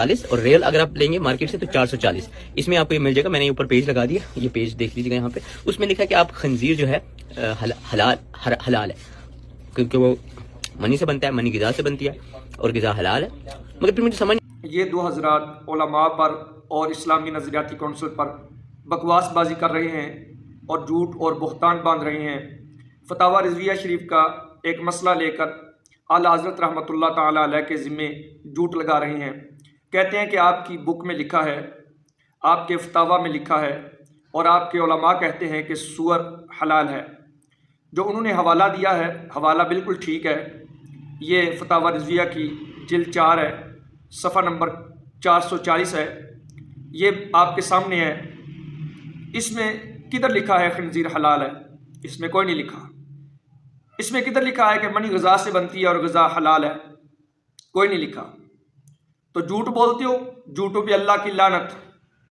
40 اور ریئل اگر آپ لیں گے مارکیٹ سے تو 440. اس میں آپ کو یہ مل جائے گا. میں نے اوپر پیج لگا دیا, یہ پیج دیکھ لیجیے گا یہاں پہ. اس میں لکھا ہے کہ آپ خنزیر جو ہے حلال ہے, کیونکہ وہ منی سے بنتا ہے, منی غذا سے بنتی ہے اور غذا حلال ہے. مگر پھر مجھے سمجھ یہ دو حضرات علماء پر اور اسلامی نظریاتی کونسل پر بکواس بازی کر رہے ہیں اور جھوٹ اور بہتان باندھ رہے ہیں. فتاوی رضویہ شریف کا ایک مسئلہ لے کر اعلیٰ حضرت رحمۃ اللہ تعالیٰ علیہ کے ذمے جھوٹ لگا رہے ہیں. کہتے ہیں کہ آپ کی بک میں لکھا ہے, آپ کے فتاوی میں لکھا ہے, اور آپ کے علماء کہتے ہیں کہ سور حلال ہے. جو انہوں نے حوالہ دیا ہے, حوالہ بالکل ٹھیک ہے. یہ فتاوی رضویہ کی جلد 4 ہے, صفحہ نمبر 440 ہے. یہ آپ کے سامنے ہے. اس میں کدھر لکھا ہے خنزیر حلال ہے؟ اس میں کوئی نہیں لکھا. اس میں کدھر لکھا ہے کہ منی غذا سے بنتی ہے اور غذا حلال ہے؟ کوئی نہیں لکھا. تو جھوٹ بولتے ہو, جھوٹوں پہ اللہ کی لعنت.